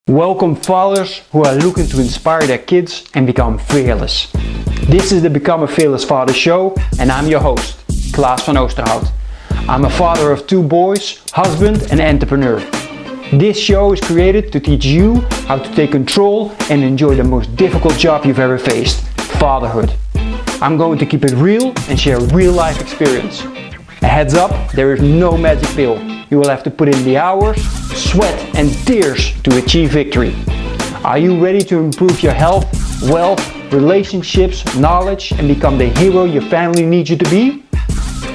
Welcome fathers who are looking to inspire their kids and become fearless. This is the Become a Fearless Father show and I'm your host, Klaas van Oosterhout. I'm a father of 2 boys, husband and entrepreneur. This show is created to teach you how to take control and enjoy the most difficult job you've ever faced, fatherhood. I'm going to keep it real and share real life experience. A heads up, there is no magic pill. You will have to put in the hours, sweat and tears to achieve victory. Are you ready to improve your health, wealth, relationships, knowledge and become the hero your family needs you to be?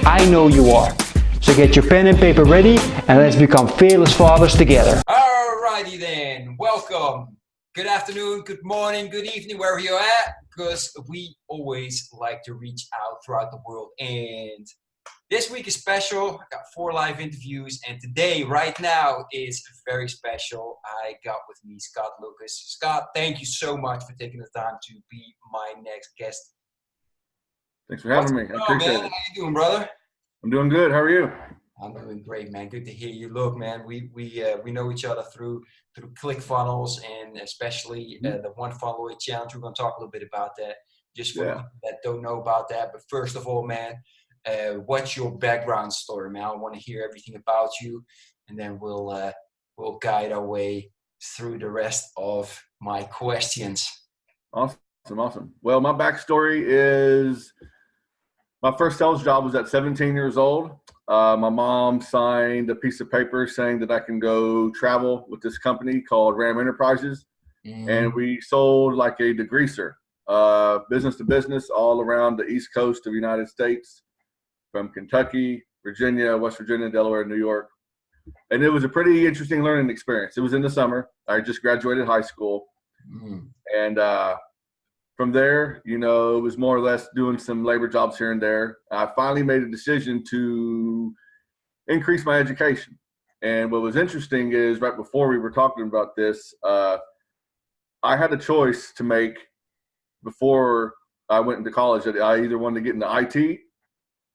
I know you are. So get your pen and paper ready and let's become fearless fathers together. Alrighty then, welcome. Good afternoon, good morning, good evening, wherever you're at, because we always like to reach out throughout the world. And this week is special. I got 4 live interviews, and today, right now, is very special. I got with me Scott Lucas. Scott, thank you so much for taking the time to be my next guest. Thanks for having me. I appreciate it. How you doing, brother? I'm doing good. How are you? I'm doing great, man. Good to hear you. Look, man, we know each other through Clickfunnels and especially the One Funnel Away Challenge. We're going to talk a little bit about that, just for people that don't know about that. But first of all, man, what's your background story, man? I want to hear everything about you, and then we'll guide our way through the rest of my questions. Awesome. Well, my backstory is my first sales job was at 17 years old. My mom signed a piece of paper saying that I can go travel with this company called Ram Enterprises, and we sold like a degreaser, business to business all around the East Coast of the United States. From Kentucky, Virginia, West Virginia, Delaware, New York. And it was a pretty interesting learning experience. It was in the summer. I just graduated high school. And from there, it was more or less doing some labor jobs here and there. I finally made a decision to increase my education. And what was interesting is right before we were talking about this, I had a choice to make before I went into college that I either wanted to get into IT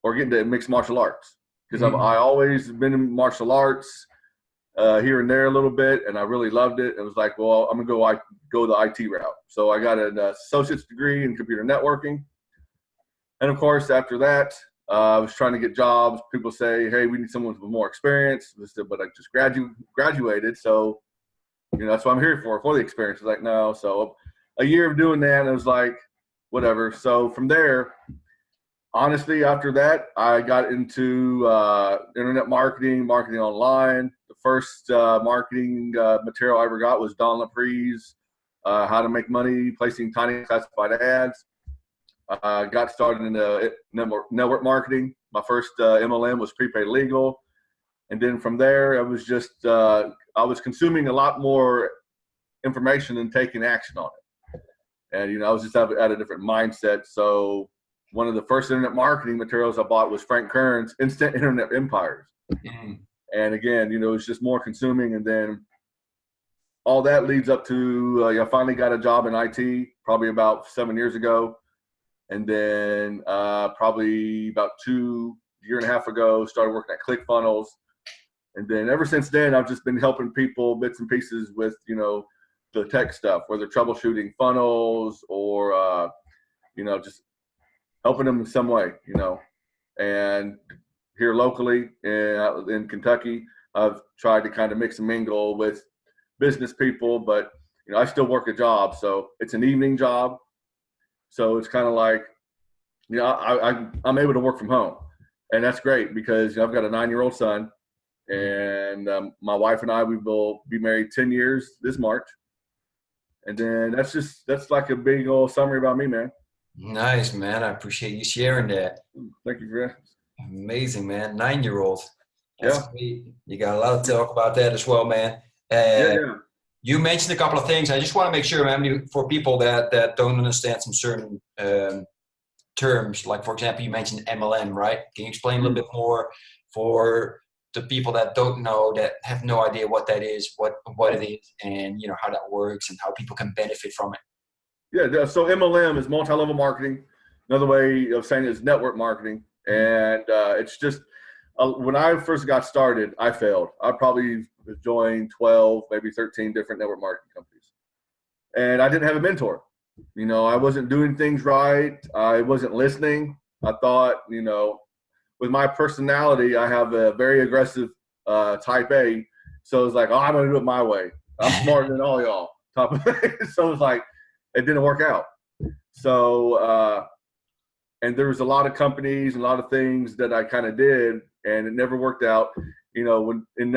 or get into mixed martial arts, because I always been in martial arts here and there a little bit, and I really loved it. It was like, well, I'm gonna go the IT route. So I got an associate's degree in computer networking, and of course after that, I was trying to get jobs. People say, hey, we need someone with more experience. I said, but I just graduated, so that's what I'm here for the experience. I was like, no. So a year of doing that, and it was like, whatever. So from there, honestly, after that, I got into internet marketing online. The first marketing material I ever got was Don LaPree's How to Make Money Placing Tiny Classified Ads. Got started in network marketing. My first MLM was Prepaid Legal. And then from there, I was just, I was consuming a lot more information and taking action on it. And, I was just at a different mindset. So one of the first internet marketing materials I bought was Frank Kern's Instant Internet Empires. And again, it was just more consuming. And then all that leads up to, I finally got a job in IT probably about 7 years ago. And then probably about 2.5 years ago, started working at Clickfunnels. And then ever since then, I've just been helping people bits and pieces with, the tech stuff, whether troubleshooting funnels or, just helping them in some way, and here locally in Kentucky, I've tried to kind of mix and mingle with business people, but I still work a job, so it's an evening job, so it's kind of like, I'm able to work from home, and that's great because I've got a 9-year-old son, and my wife and I, we will be married 10 years this March, and then that's like a big old summary about me, man. Nice, man. I appreciate you sharing that. Thank you for that. Amazing, man. 9-year-old. That's great. You got a lot to talk about that as well, man. You mentioned a couple of things. I just want to make sure, man, for people that don't understand some certain terms, like, for example, you mentioned MLM, right? Can you explain a little bit more for the people that don't know, that have no idea what that is, what it is, and, how that works and how people can benefit from it? Yeah, so MLM is multi-level marketing. Another way of saying it is network marketing. And it's just when I first got started, I failed. I probably joined 12, maybe 13 different network marketing companies. And I didn't have a mentor. You know, I wasn't doing things right. I wasn't listening. I thought, you know, with my personality, I have a very aggressive type A. So it's like, oh, I'm going to do it my way. I'm smarter than all y'all type of thing. So it's like, it didn't work out. So, and there was a lot of companies, a lot of things that I kind of did, and it never worked out. You know, when in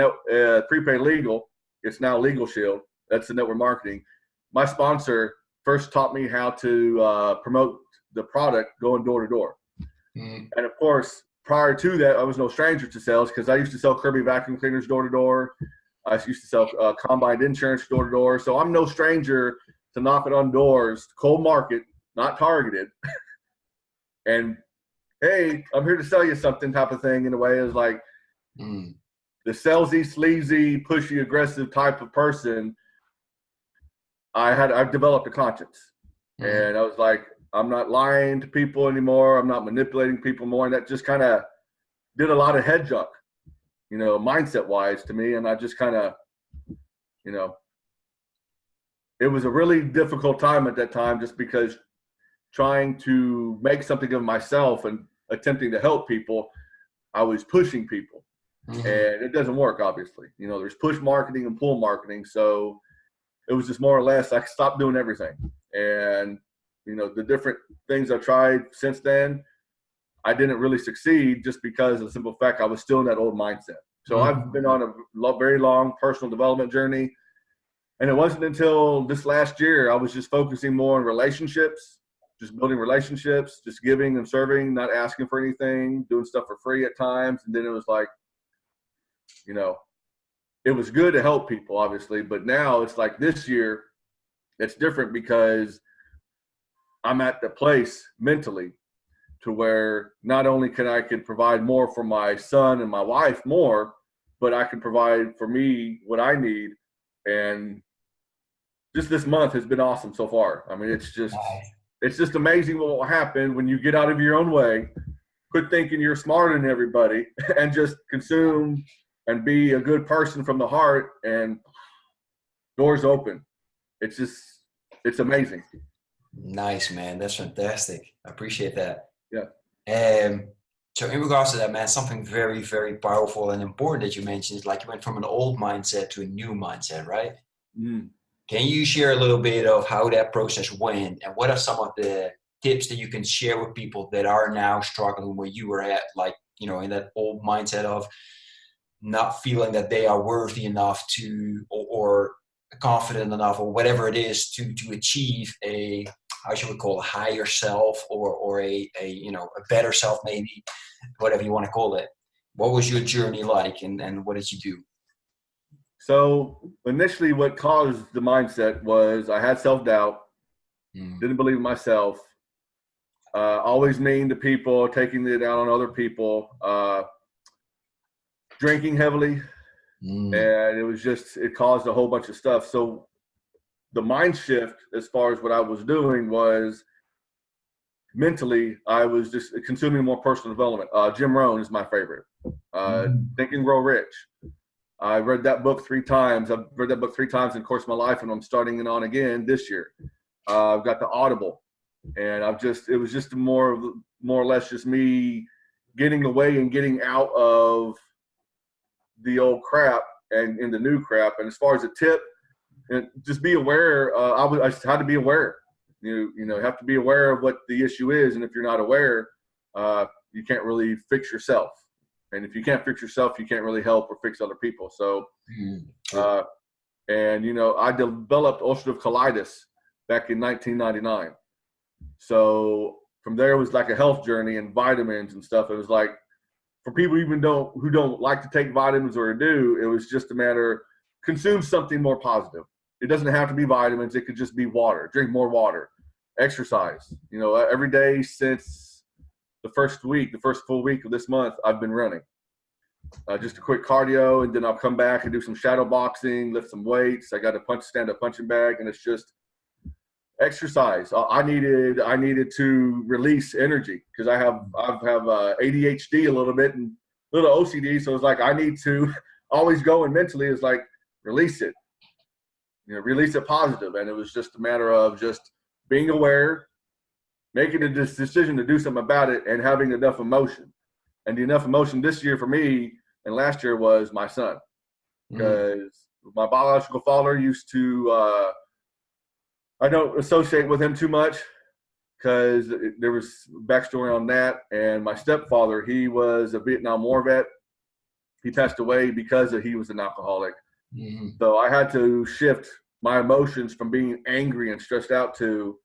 prepaid legal, it's now Legal Shield. That's the network marketing. My sponsor first taught me how to promote the product going door to door. And of course, prior to that, I was no stranger to sales because I used to sell Kirby vacuum cleaners door to door. I used to sell combined insurance door to door. So I'm no stranger to knocking on doors, cold market, not targeted. And hey, I'm here to sell you something type of thing in a way is like the salesy, sleazy, pushy, aggressive type of person. I've developed a conscience, and I was like, I'm not lying to people anymore. I'm not manipulating people more. And that just kind of did a lot of head junk, you know, mindset wise to me. And I just kind of, you know, it was a really difficult time at that time just because trying to make something of myself and attempting to help people, I was pushing people. And it doesn't work, obviously. You know, there's push marketing and pull marketing. So it was just more or less, I stopped doing everything. And, you know, the different things I've tried since then, I didn't really succeed just because of the simple fact I was still in that old mindset. So I've been on a very long personal development journey. And it wasn't until this last year, I was just focusing more on relationships, just building relationships, just giving and serving, not asking for anything, doing stuff for free at times. And then it was like, you know, it was good to help people, obviously. But now it's like this year, it's different because I'm at the place mentally to where not only can I provide more for my son and my wife more, but I can provide for me what I need. And just this month has been awesome so far. I mean, it's just amazing what will happen when you get out of your own way, quit thinking you're smarter than everybody, and just consume and be a good person from the heart, and doors open. It's amazing. Nice, man. That's fantastic. I appreciate that. Yeah. So in regards to that, man, something very, very powerful and important that you mentioned is like you went from an old mindset to a new mindset, right? Can you share a little bit of how that process went, and what are some of the tips that you can share with people that are now struggling where you were at, like, you know, in that old mindset of not feeling that they are worthy enough to, or confident enough, or whatever it is to achieve a, how should we call it, higher self, or a you know, a better self, maybe, whatever you want to call it. What was your journey like, and what did you do? So initially what caused the mindset was I had self-doubt, didn't believe in myself, always mean to people, taking it out on other people, drinking heavily, and it caused a whole bunch of stuff. So the mind shift as far as what I was doing was mentally, I was just consuming more personal development. Jim Rohn is my favorite. Think and Grow Rich. I read that book 3 times. I've read that book 3 times in the course of my life, and I'm starting it on again this year. I've got the Audible, and it was just more or less just me getting away and getting out of the old crap and in the new crap. And as far as a tip, just be aware. I just had to be aware. You know, you have to be aware of what the issue is, and if you're not aware, you can't really fix yourself. And if you can't fix yourself, you can't really help or fix other people. So, and you know, I developed ulcerative colitis back in 1999. So from there, it was like a health journey and vitamins and stuff. It was like, for people who don't like to take vitamins or do, it was just a matter, consume something more positive. It doesn't have to be vitamins. It could just be water. Drink more water. Exercise. You know, every day since the first full week of this month, I've been running. Just a quick cardio, and then I'll come back and do some shadow boxing, lift some weights. I got a stand-up punching bag, and it's just exercise. I needed to release energy because I have ADHD a little bit, and little OCD. So it's like, I need to always go and mentally is like, release it, release it positive. And it was just a matter of just being aware, making a decision to do something about it, and having enough emotion. And the enough emotion this year for me and last year was my son. Because my biological father used to, I don't associate with him too much because there was backstory on that. And my stepfather, he was a Vietnam War vet. He passed away because he was an alcoholic. So I had to shift my emotions from being angry and stressed out to,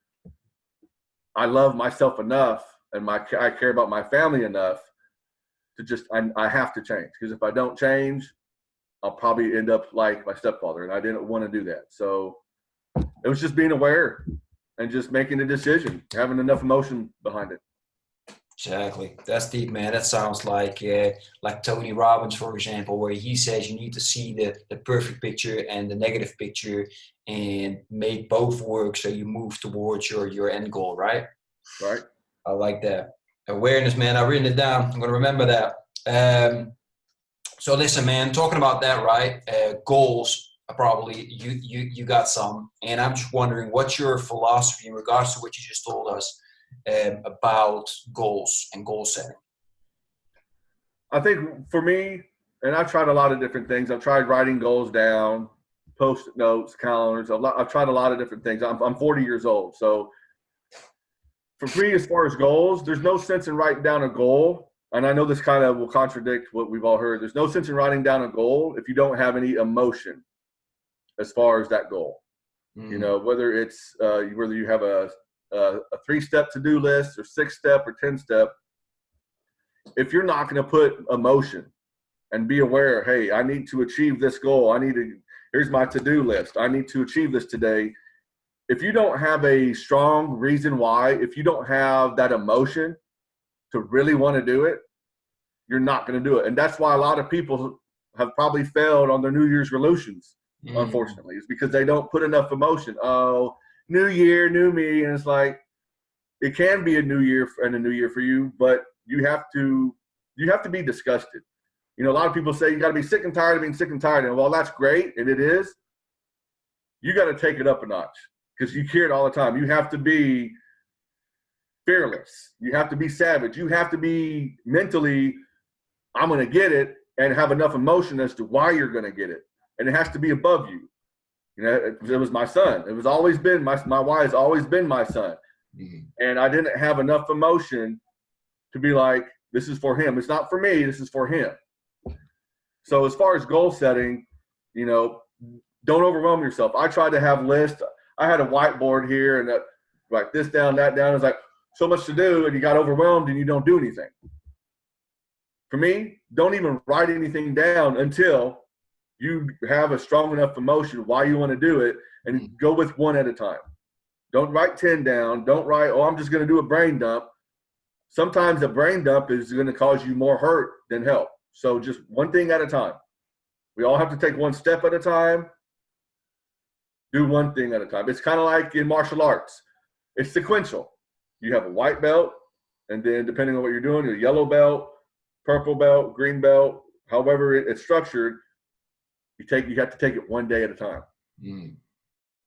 I love myself enough and I care about my family enough to just, I have to change. Because if I don't change, I'll probably end up like my stepfather, and I didn't want to do that. So it was just being aware and just making a decision, having enough emotion behind it. Exactly. That's deep, man. That sounds like Tony Robbins, for example, where he says you need to see the perfect picture and the negative picture and make both work so you move towards your end goal, right? Right. I like that. Awareness, man. I've written it down. I'm going to remember that. So listen, man, talking about that, right? Goals, probably you got some. And I'm just wondering, what's your philosophy in regards to what you just told us? About goals and goal setting? I think for me, and I've tried a lot of different things. I've tried writing goals down, post-it notes, calendars. I've tried a lot of different things. I'm 40 years old. So for me, as far as goals, there's no sense in writing down a goal. And I know this kind of will contradict what we've all heard. There's no sense in writing down a goal if you don't have any emotion as far as that goal. Whether it's whether you have a 3-step to-do list or 6-step or 10-step, if you're not going to put emotion and be aware, hey, I need to achieve this goal. Here's my to-do list. I need to achieve this today. If you don't have a strong reason why, if you don't have that emotion to really want to do it, you're not going to do it. And that's why a lot of people have probably failed on their New Year's resolutions, unfortunately, is because they don't put enough emotion. Oh, new year, new me. And it's like, it can be a new year and a new year for you, but you have to be disgusted. A lot of people say you got to be sick and tired of being sick and tired. And while that's great, and it is, you got to take it up a notch because you hear it all the time. You have to be fearless. You have to be savage. You have to be mentally, I'm going to get it, and have enough emotion as to why you're going to get it. And it has to be above you. It was my son. It was always been my why has always been my son. And I didn't have enough emotion to be like, this is for him. It's not for me. This is for him. So as far as goal setting, don't overwhelm yourself. I tried to have lists. I had a whiteboard here and write this down, that down. It's like so much to do, and you got overwhelmed and you don't do anything. For me, don't even write anything down until you have a strong enough emotion why you want to do it, and go with one at a time. Don't write 10 down. Don't write, I'm just going to do a brain dump. Sometimes a brain dump is going to cause you more hurt than help. So just one thing at a time. We all have to take one step at a time. Do one thing at a time. It's kind of like in martial arts. It's sequential. You have a white belt, and then depending on what you're doing, a yellow belt, purple belt, green belt, however it's structured, you have to take it one day at a time.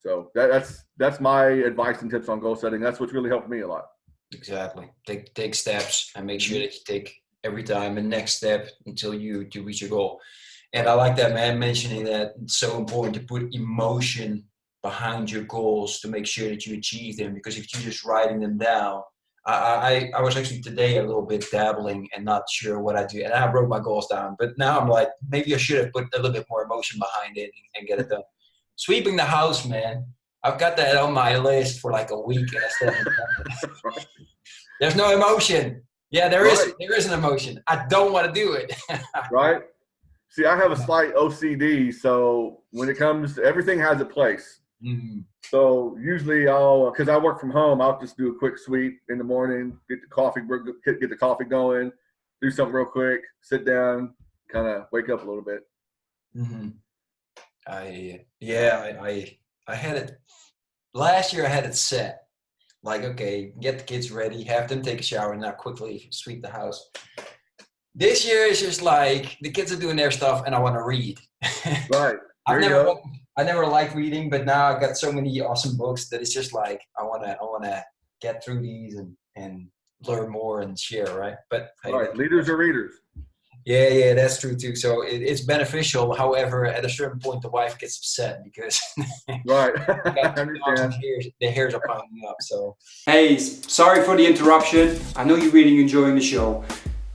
So that's my advice and tips on goal setting. That's what's really helped me a lot. Exactly. Take steps and make sure that you take every time the next step until you reach your goal. And I like that, man, mentioning that it's so important to put emotion behind your goals to make sure that you achieve them. Because if you're just writing them down, I was actually today a little bit dabbling and not sure what I do. And I wrote my goals down, but now I'm like, maybe I should have put a little bit more emotion behind it and get it done. Sweeping the house, man. I've got that on my list for like a week and I still haven't done it. There's no emotion. Yeah, there is an emotion. I don't want to do it. Right. See, I have a slight OCD, so when it comes to everything has a place. So usually because I work from home, I'll just do a quick sweep in the morning, get the coffee going, do something real quick, sit down, kind of wake up a little bit. I had it last year. I had it set like, okay, get the kids ready, have them take a shower, and now quickly sweep the house. This year is just like the kids are doing their stuff and I want to read. Right. I never liked reading, but now I've got so many awesome books that it's just like I wanna get through these and learn more and share, right? But hey, right. Leaders are readers. Yeah, that's true too. So it's beneficial. However, at a certain point, the wife gets upset because right. I understand. The hairs are piling up. So hey, sorry for the interruption. I know you're really enjoying the show.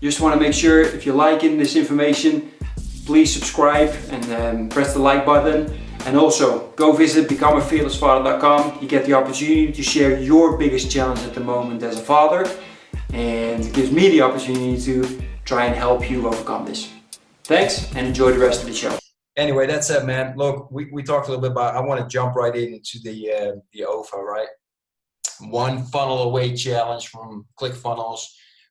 Just want to make sure if you're liking this information, please subscribe and press the like button. And also go visit becomeafearlessfather.com. You get the opportunity to share your biggest challenge at the moment as a father, and it gives me the opportunity to try and help you overcome this. Thanks and enjoy the rest of the show. Anyway, that's it, man. Look, we talked a little bit about, I want to jump right into the OFA, right? One funnel away challenge from Clickfunnels,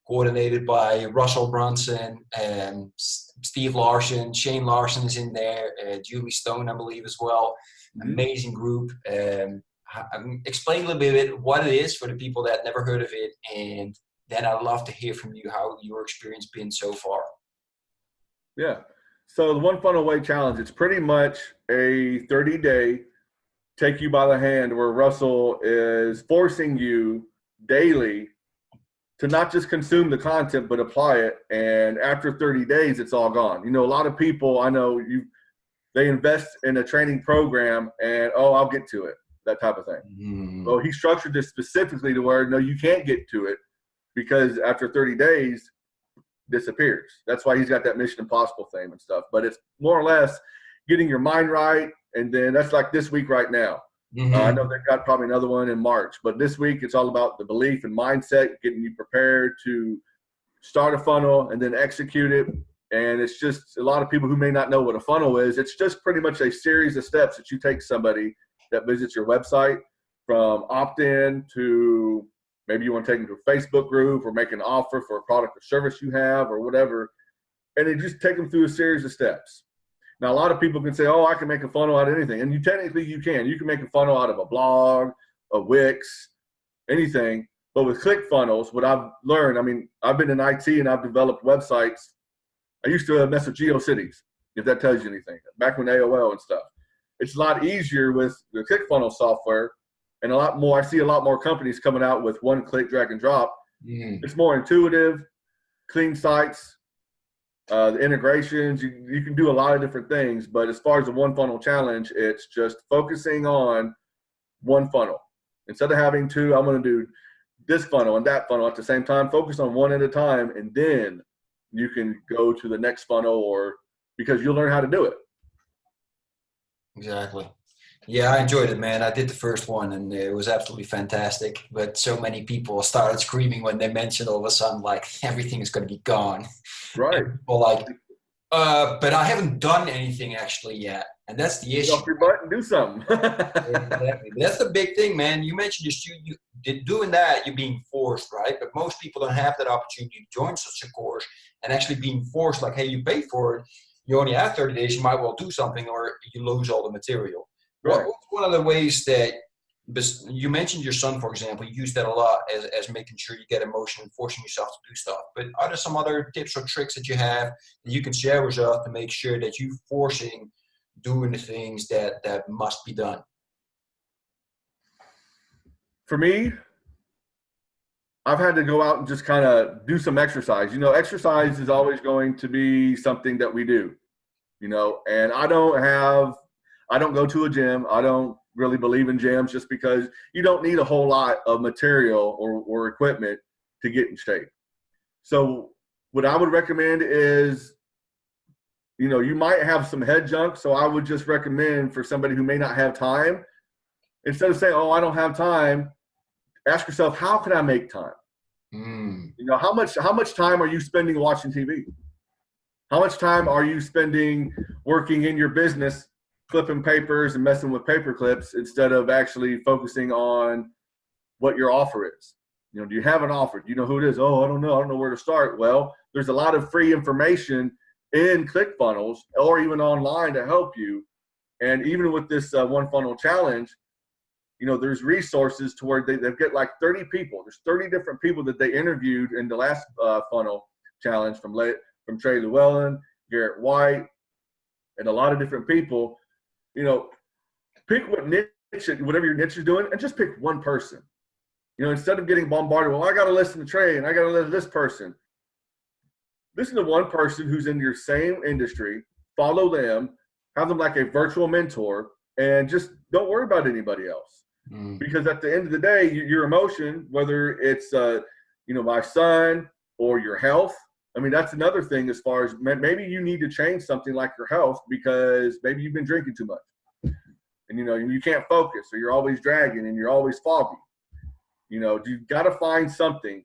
coordinated by Russell Brunson and Steve Larson. Shane Larson is in there, Julie Stone, I believe, as well. Amazing group. Explain a little bit what it is for the people that never heard of it, and then I'd love to hear from you how your experience been so far. Yeah. So the One Funnel Away Challenge, it's pretty much a 30-day take you by the hand where Russell is forcing you daily to not just consume the content, but apply it. And after 30 days, it's all gone. You know, a lot of people I know, they invest in a training program and, I'll get to it, that type of thing. Well, he structured this specifically to where, no, you can't get to it because after 30 days, disappears. That's why he's got that Mission Impossible fame and stuff. But it's more or less getting your mind right. And then that's like this week right now. I know they've got probably another one in March, but this week it's all about the belief and mindset, getting you prepared to start a funnel and then execute it. And it's just a lot of people who may not know what a funnel is. It's just pretty much a series of steps that you take somebody that visits your website, from opt-in to maybe you want to take them to a Facebook group or make an offer for a product or service you have or whatever. And then just take them through a series of steps. Now, a lot of people can say, I can make a funnel out of anything. And technically you can. You can make a funnel out of a blog, a Wix, anything. But with ClickFunnels, what I've learned, I mean, I've been in IT and I've developed websites. I used to mess with GeoCities, if that tells you anything, back when AOL and stuff. It's a lot easier with the ClickFunnels software, and a lot more. I see a lot more companies coming out with one click, drag and drop. It's more intuitive, clean sites, the integrations. You can do a lot of different things, but as far as the One Funnel Challenge, it's just focusing on one funnel. Instead of having two, I'm going to do this funnel and that funnel at the same time. Focus on one at a time, and then you can go to the next funnel, or because you'll learn how to do it. Exactly. Yeah, I enjoyed it, man. I did the first one and it was absolutely fantastic. But so many people started screaming when they mentioned all of a sudden, like, everything is going to be gone. Right. Or like, but I haven't done anything actually yet. And that's the issue. Get off your butt and do something. Exactly. That's the big thing, man. You mentioned you doing that, you're being forced, right? But most people don't have that opportunity to join such a course and actually being forced, like, hey, you paid for it. You only have 30 days, you might well do something or you lose all the material. Right. What's one of the ways that you mentioned your son, for example, you use that a lot as making sure you get emotion and forcing yourself to do stuff. But are there some other tips or tricks that you have that you can share with us to make sure that you're forcing doing the things that must be done? For me, I've had to go out and just kind of do some exercise. You know, exercise is always going to be something that we do, you know, and I don't go to a gym. I don't really believe in gyms just because you don't need a whole lot of material or equipment to get in shape. So what I would recommend is, you know, you might have some head junk. So I would just recommend for somebody who may not have time, instead of saying, I don't have time, ask yourself, how can I make time? You know, how much time are you spending watching TV? How much time are you spending working in your business, flipping papers and messing with paper clips instead of actually focusing on what your offer is? You know, do you have an offer? Do you know who it is? I don't know. I don't know where to start. Well, there's a lot of free information in ClickFunnels or even online to help you. And even with this One Funnel Challenge, you know, there's resources to where they've got like 30 people. There's 30 different people that they interviewed in the last funnel challenge from from Trey Llewellyn, Garrett White, and a lot of different people. Pick whatever your niche is doing, and just pick one person. Instead of getting bombarded, well, I got to listen to Trey and I got to listen to this person. Listen to one person who's in your same industry, follow them, have them like a virtual mentor, and just don't worry about anybody else. Because at the end of the day, your emotion, whether it's, my son or your health, I mean, that's another thing as far as maybe you need to change something like your health because maybe you've been drinking too much. And, you can't focus, or you're always dragging and you're always foggy. You've got to find something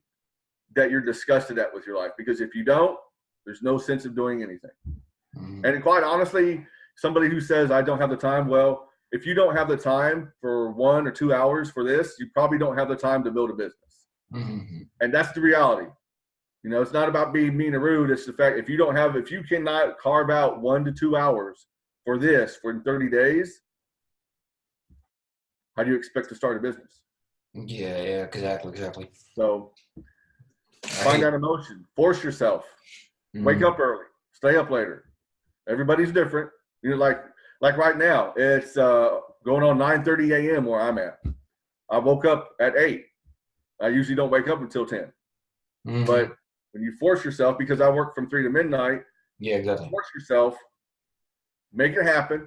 that you're disgusted at with your life, because if you don't, there's no sense of doing anything. And quite honestly, somebody who says, I don't have the time, well, if you don't have the time for 1 or 2 hours for this, you probably don't have the time to build a business. And that's the reality. It's not about being mean or rude. It's the fact, if you cannot carve out 1 to 2 hours for this for 30 days, how do you expect to start a business? Yeah, exactly. So find that emotion, force yourself, wake up early, stay up later. Everybody's different. Like right now, it's going on 9:30 a.m. where I'm at. I woke up at 8. I usually don't wake up until 10. But when you force yourself, because I work from 3 to midnight, force yourself, make it happen,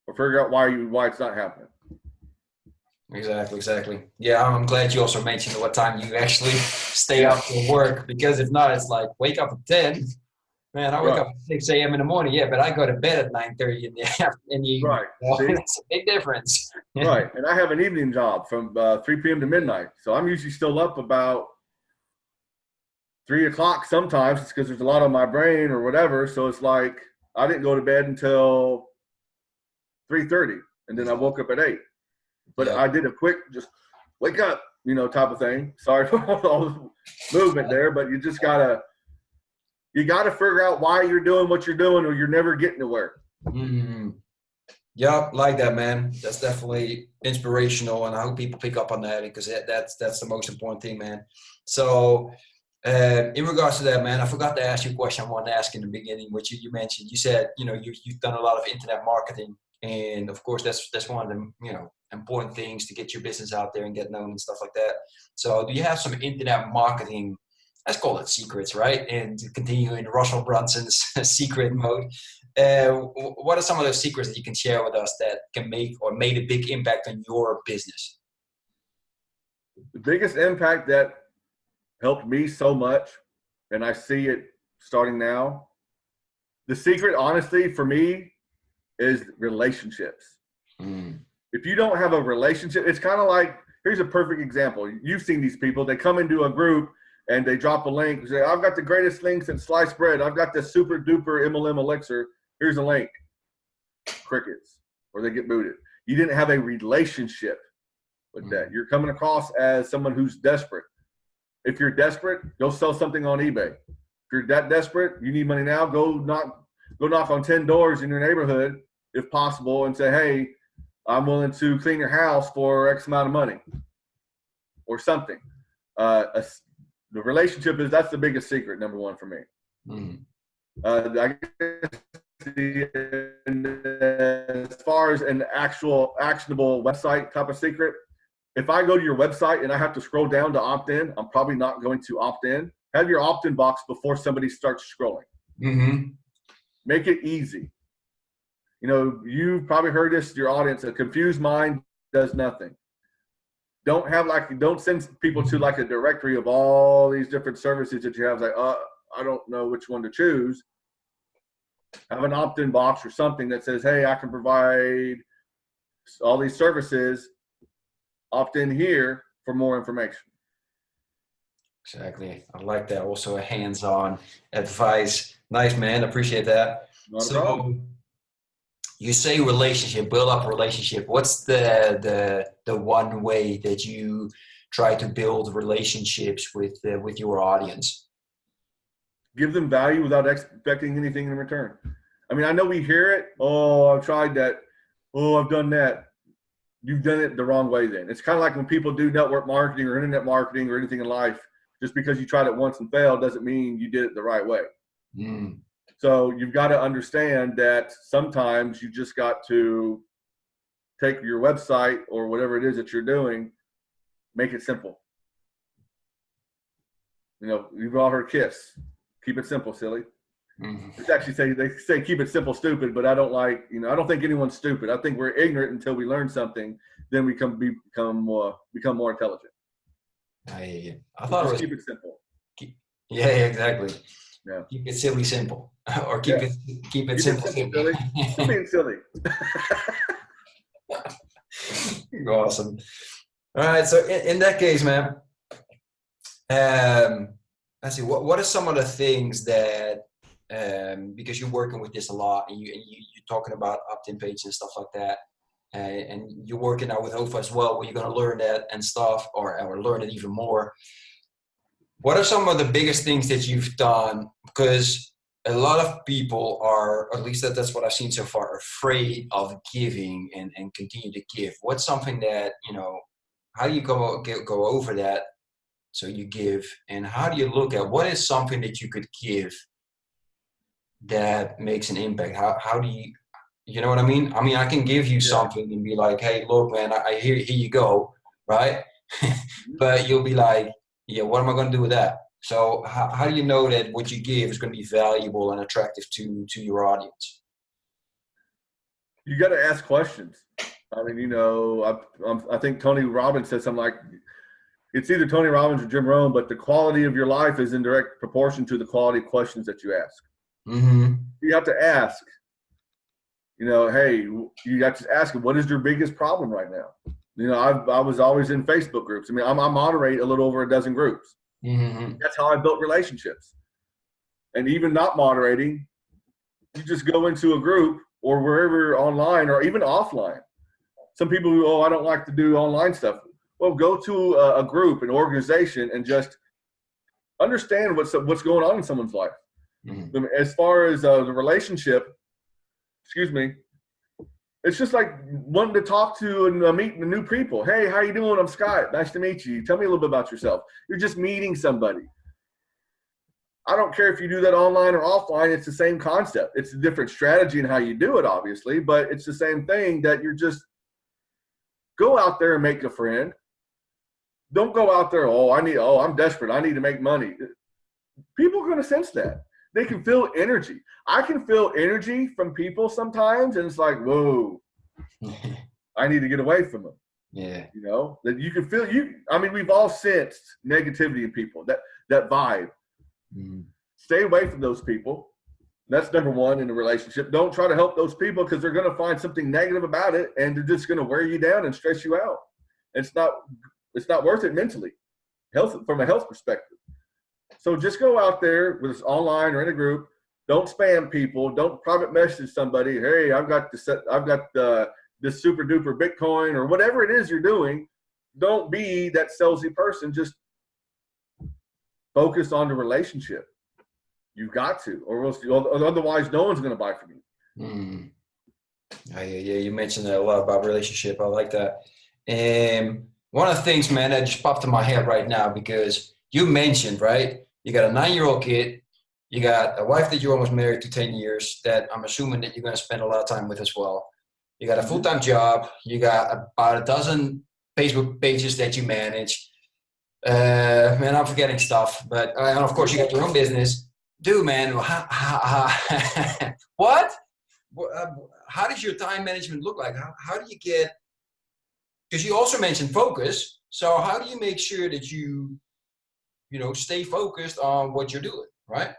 or figure out why it's not happening. Exactly. Yeah, I'm glad you also mentioned what time you actually stay up for work, because if not, it's like wake up at 10. Man, I wake up at 6 a.m. in the morning, but I go to bed at 9:30 in the evening. Right. That's a big difference. Right. And I have an evening job from 3 p.m. to midnight. So I'm usually still up about 3 o'clock sometimes. It's because there's a lot on my brain or whatever. So it's like I didn't go to bed until 3:30, and then I woke up at 8. But I did a quick just wake up, type of thing. Sorry for all the movement there, but you just gotta figure out why you're doing what you're doing, or you're never getting nowhere. Yeah, like that, man. That's definitely inspirational, and I hope people pick up on that, because that's the most important thing, man. So in regards to that, man, I forgot to ask you a question I wanted to ask in the beginning, which you mentioned. You said, you've done a lot of internet marketing, and of course that's one of the, important things to get your business out there and get known and stuff like that. So do you have some internet marketing, let's call it secrets, right? And to continue in Russell Brunson's secret mode, what are some of those secrets that you can share with us that can make or made a big impact on your business? The biggest impact that helped me so much, and I see it starting now, the secret, honestly, for me, is relationships. If you don't have a relationship, it's kind of like, here's a perfect example. You've seen these people. They come into a group and they drop a link and say, I've got the greatest thing since sliced bread. I've got this super duper MLM elixir. Here's a link. Crickets. Or they get booted. You didn't have a relationship with that. You're coming across as someone who's desperate. If you're desperate, go sell something on eBay. If you're that desperate, you need money now, go knock on 10 doors in your neighborhood, if possible, and say, hey, I'm willing to clean your house for X amount of money or something. The relationship that's the biggest secret, number one for me. I guess as far as an actual actionable website type of secret, if I go to your website and I have to scroll down to opt in, I'm probably not going to opt in. Have your opt-in box before somebody starts scrolling. Make it easy. You've probably heard this, your audience, a confused mind does nothing. Don't send people to like a directory of all these different services that you have. Like, I don't know which one to choose. Have an opt-in box or something that says, hey, I can provide all these services. Opt in here for more information. Exactly. I like that. Also a hands-on advice. Nice, man. Appreciate that. Not a problem. You say relationship, build up a relationship. What's the one way that you try to build relationships with your audience? Give them value without expecting anything in return. I mean, I know we hear it. Oh, I've tried that. Oh, I've done that. You've done it the wrong way then. It's kind of like when people do network marketing or internet marketing or anything in life. Just because you tried it once and failed doesn't mean you did it the right way. Mm. So you've got to understand that sometimes you just got to take your website or whatever it is that you're doing, make it simple. You know, you've all heard KISS. Keep it simple, silly. Mm-hmm. It's actually they say keep it simple, stupid, but I don't like, you know, I don't think anyone's stupid. I think we're ignorant until we learn something, then we become more intelligent. I So thought it just was keep it simple. yeah, exactly. Yeah. Keep it silly simple, or keep it simple. Silly. You're being silly. Awesome. All right. So in that case, man, let's see. What are some of the things that because you're working with this a lot, and you're talking about opt-in pages and stuff like that, and you're working out with Hova as well, where you're going to learn that and stuff, or learn it even more. What are some of the biggest things that you've done? Because a lot of people are, at least that's what I've seen so far, afraid of giving and continue to give. What's something that, you know, how do you go over that? So you give, and how do you look at what is something that you could give that makes an impact? How do you know what I mean? I mean, I can give you something and be like, hey, look, man, here you go, right? But you'll be like, yeah, what am I going to do with that? So how do you know that what you give is going to be valuable and attractive to your audience? You got to ask questions. I mean, you know, I think Tony Robbins said something like, it's either Tony Robbins or Jim Rohn, but the quality of your life is in direct proportion to the quality of questions that you ask. Mm-hmm. You have to ask, you know, hey, you got to ask them, what is your biggest problem right now? You know, I was always in Facebook groups. I mean, I moderate a little over a dozen groups. Mm-hmm. That's how I built relationships. And even not moderating, you just go into a group or wherever online or even offline. Some people who, I don't like to do online stuff. Well, go to a group, an organization, and just understand what's going on in someone's life. Mm-hmm. As far as the relationship, it's just like wanting to talk to and meet new people. Hey, how you doing? I'm Scott. Nice to meet you. Tell me a little bit about yourself. You're just meeting somebody. I don't care if you do that online or offline. It's the same concept. It's a different strategy in how you do it, obviously, but it's the same thing that you're just go out there and make a friend. Don't go out there, I'm desperate. I need to make money. People are going to sense that. They can feel energy. I can feel energy from people sometimes, and it's like, whoa, I need to get away from them. Yeah. You know, that you can feel we've all sensed negativity in people, that vibe. Mm. Stay away from those people. That's number one in a relationship. Don't try to help those people because they're going to find something negative about it, and they're just going to wear you down and stress you out. It's not worth it mentally, from a health perspective. So just go out there, whether it's online or in a group. Don't spam people. Don't private message somebody. Hey, I've got this super duper Bitcoin or whatever it is you're doing. Don't be that salesy person. Just focus on the relationship. You've got to, or otherwise no one's going to buy from you. Mm. Yeah, you mentioned a lot about relationship. I like that. One of the things, man, that just popped in my head right now, because you mentioned, right, you got a 9-year-old kid, you got a wife that you're almost married to 10 years that I'm assuming that you're going to spend a lot of time with as well. You got a full-time job. You got about a dozen Facebook pages that you manage. Man, I'm forgetting stuff. But and of course, you got your own business. Dude, man, what? How does your time management look like? How do you get, because you also mentioned focus. So how do you make sure that you stay focused on what you're doing, right?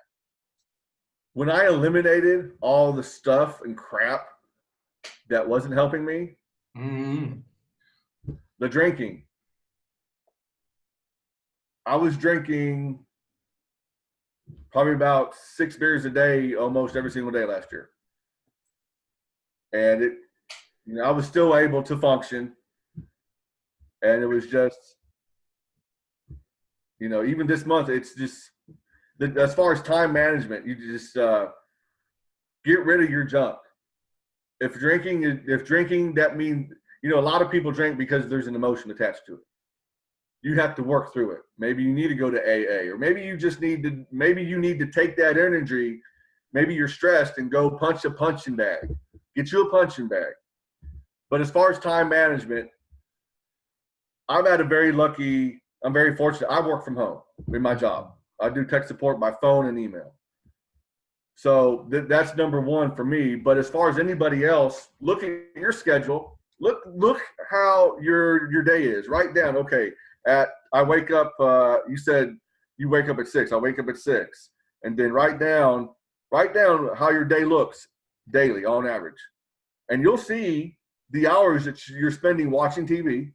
When I eliminated all the stuff and crap that wasn't helping me, the drinking. I was drinking probably about 6 beers a day, almost every single day last year. And I was still able to function. And it was just, even this month, it's just, as far as time management, you just get rid of your junk. If drinking, that means, a lot of people drink because there's an emotion attached to it. you have to work through it. Maybe you need to go to AA, or maybe you just need to, maybe you need to take that energy. Maybe you're stressed and go punch a punching bag. Get you a punching bag. But as far as time management, I'm very fortunate. I work from home in my job. I do tech support by phone and email. So that's number one for me. But as far as anybody else, look at your schedule. Look how your day is. Write down, okay, I wake up, you said you wake up at 6. I wake up at 6. And then write down how your day looks daily on average. And you'll see the hours that you're spending watching TV.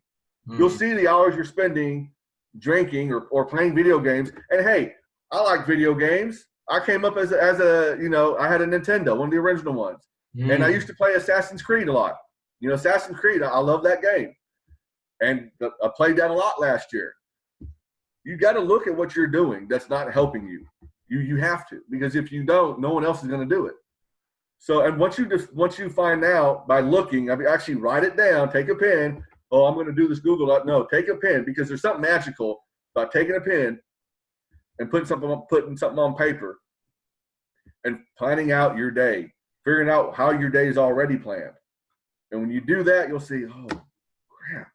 You'll see the hours you're spending drinking or playing video games. And hey, I like video games. I came up as a I had a Nintendo, one of the original ones. And I used to play Assassin's Creed a lot. Assassin's Creed, I love that game. And I played that a lot last year. You got to look at what you're doing that's not helping you. You have to, because if you don't, no one else is going to do it. So, and once you find out by looking, actually write it down, take a pen. Oh, I'm going to do this Google. No, take a pen, because there's something magical about taking a pen and putting something on paper and planning out your day, figuring out how your day is already planned. And when you do that, you'll see, oh, crap,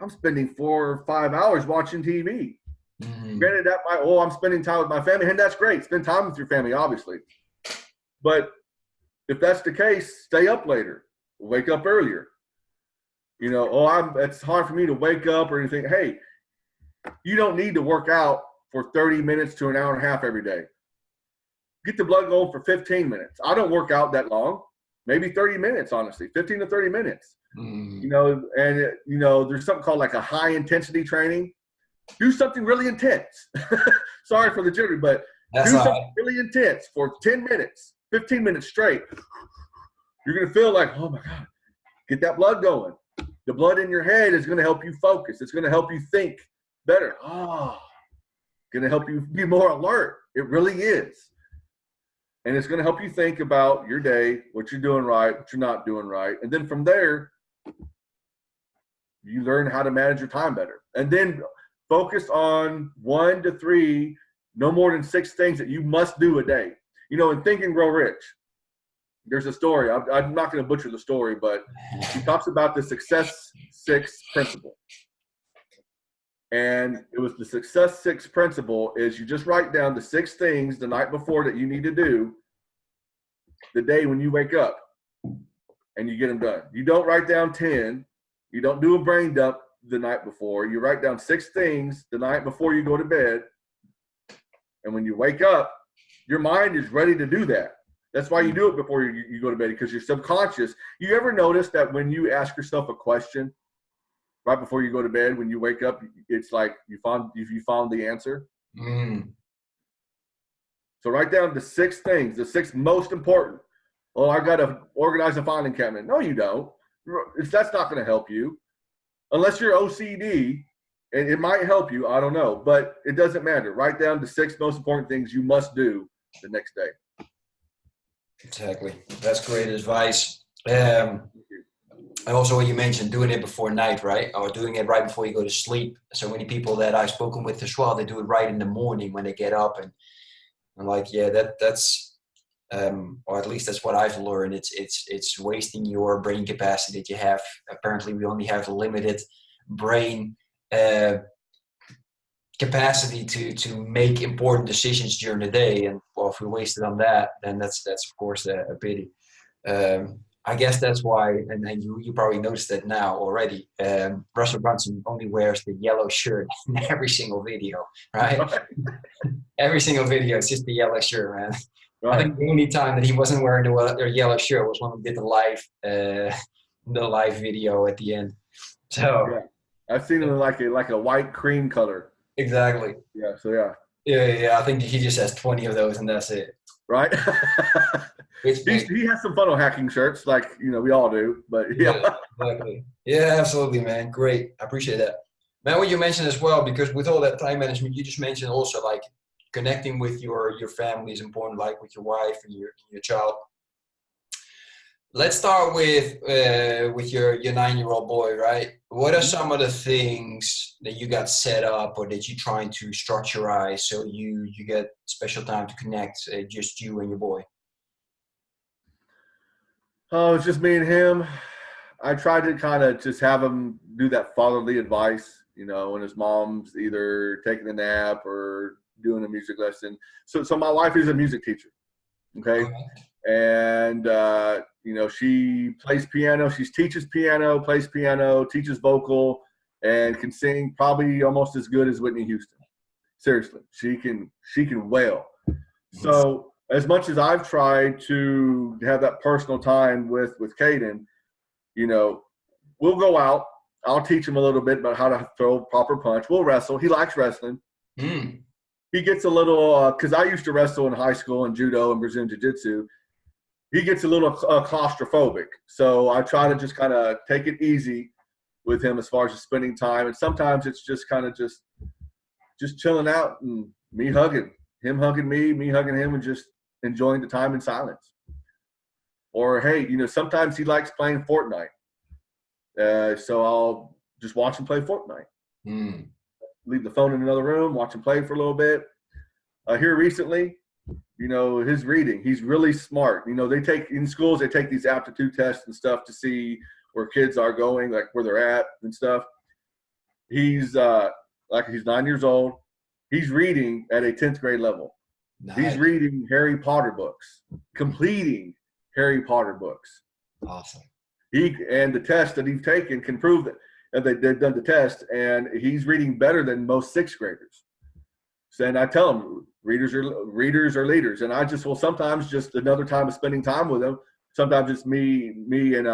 I'm spending 4 or 5 hours watching TV. Granted, I'm spending time with my family, and that's great. Spend time with your family, obviously. But if that's the case, stay up later, wake up earlier. It's hard for me to wake up or anything. Hey, you don't need to work out for 30 minutes to an hour and a half every day. Get the blood going for 15 minutes. I don't work out that long. Maybe 30 minutes, honestly, 15 to 30 minutes. There's something called like a high intensity training. Do something really intense. Sorry for the jittery, but do something really intense for 10 minutes, 15 minutes straight. You're going to feel like, oh my God, get that blood going. The blood in your head is going to help you focus. It's going to help you think better. Going to help you be more alert. It really is. And it's going to help you think about your day, what you're doing right, what you're not doing right. And then from there, you learn how to manage your time better. And then focus on 1 to 3, no more than 6 things that you must do a day. In Think and Grow Rich, there's a story. I'm not going to butcher the story, but he talks about the Success 6 principle. And it was the Success 6 principle is you just write down the 6 things the night before that you need to do the day when you wake up, and you get them done. You don't write down 10. You don't do a brain dump the night before. You write down 6 things the night before you go to bed. And when you wake up, your mind is ready to do that. That's why you do it before you go to bed, because you're subconscious. You ever notice that when you ask yourself a question right before you go to bed, when you wake up, it's like you found the answer? So write down the 6 things, the 6 most important. Oh, I got to organize a filing cabinet. No, you don't. That's not going to help you. Unless you're OCD, and it might help you, I don't know. But it doesn't matter. Write down the 6 most important things you must do the next day. Exactly. That's great advice. And also what you mentioned, doing it before night, right? Or doing it right before you go to sleep. So many people that I've spoken with as well, they do it right in the morning when they get up. And I'm like, yeah, that's or at least that's what I've learned. It's wasting your brain capacity that you have. Apparently, we only have limited brain capacity to make important decisions during the day. And well, if we waste it on that, then that's of course a pity. I guess that's why, and you probably noticed that now already. Russell Brunson only wears the yellow shirt in every single video, right? Every single video, it's just the yellow shirt, man. Right. I think the only time that he wasn't wearing the yellow shirt was when we did the live video at the end. So yeah. I've seen him like a white cream color. Exactly. Yeah. So yeah. Yeah. I think he just has 20 of those, and that's it. Right. He has some funnel hacking shirts, like we all do. But yeah. Exactly. Yeah, absolutely, man. Great. I appreciate that. Man, what you mentioned as well, because with all that time management, you just mentioned also like connecting with your family is important, like with your wife and your child. let's start with your 9-year-old boy, right? What are some of the things that you got set up or that you're trying to structureize so you get special time to connect, just you and your boy? Oh, it's just me and him. I tried to kind of just have him do that fatherly advice, when his mom's either taking a nap or doing a music lesson. So my wife is a music teacher. Okay. And, she plays piano. She teaches piano, plays piano, teaches vocal, and can sing probably almost as good as Whitney Houston. Seriously, she can wail. So as much as I've tried to have that personal time with Caden, we'll go out. I'll teach him a little bit about how to throw proper punch. We'll wrestle. He likes wrestling. He gets a little, because I used to wrestle in high school and judo and Brazilian jiu-jitsu. He gets a little claustrophobic. So I try to just kind of take it easy with him as far as just spending time. And sometimes it's just kind of just chilling out and me hugging, him hugging me hugging him, and just enjoying the time in silence. Or, hey, sometimes he likes playing Fortnite. So I'll just watch him play Fortnite. Leave the phone in another room, watch him play for a little bit. Here recently, his reading, he's really smart. They take in schools, they take these aptitude tests and stuff to see where kids are going, like where they're at and stuff. He's 9 years old. He's reading at a 10th grade level. Nice. He's reading Harry Potter books, completing Harry Potter books. Awesome. And the test that he's taken can prove that. And they've done the test, and he's reading better than most 6th graders. So, and I tell him, readers are leaders. And I just will sometimes just another time of spending time with him. Sometimes it's me and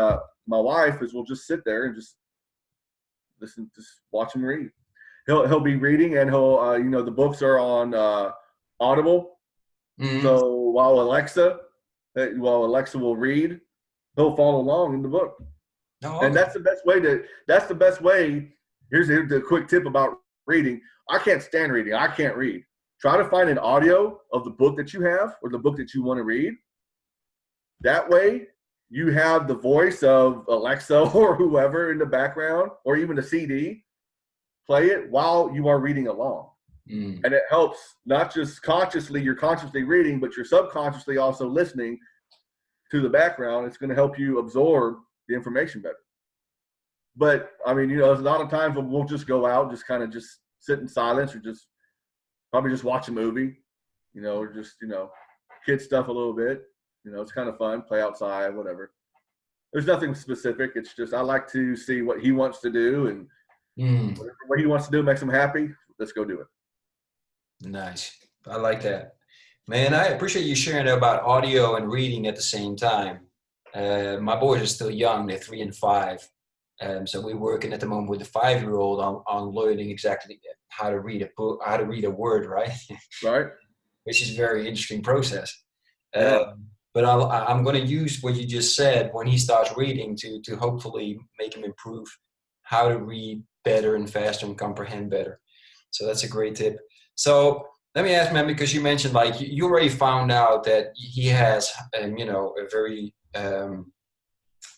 my wife is we'll just sit there and just listen, just watch him read. He'll be reading, and he'll the books are on Audible. So while Alexa will read, he'll follow along in the book. Oh, okay. And that's the best way. Here's the quick tip about reading. I can't stand reading. I can't read. Try to find an audio of the book that you have or the book that you want to read. That way you have the voice of Alexa or whoever in the background, or even a CD. Play it while you are reading along. And it helps not just you're consciously reading, but you're subconsciously also listening to the background. It's going to help you absorb the information better. But there's a lot of times when we'll just go out, just kind of just sit in silence, or just probably just watch a movie, or just, kid stuff a little bit. It's kind of fun, play outside, whatever. There's nothing specific. It's just, I like to see what he wants to do, and what he wants to do makes him happy. Let's go do it. Nice. I like that. Man, I appreciate you sharing about audio and reading at the same time. My boys are still young. They're 3 and 5. So we're working at the moment with the 5-year-old on learning exactly how to read a book, how to read a word, right? Right. Which is a very interesting process. But I'm going to use what you just said when he starts reading to hopefully make him improve how to read better and faster and comprehend better. So that's a great tip. So let me ask, man, because you mentioned like you already found out that he has, a very, what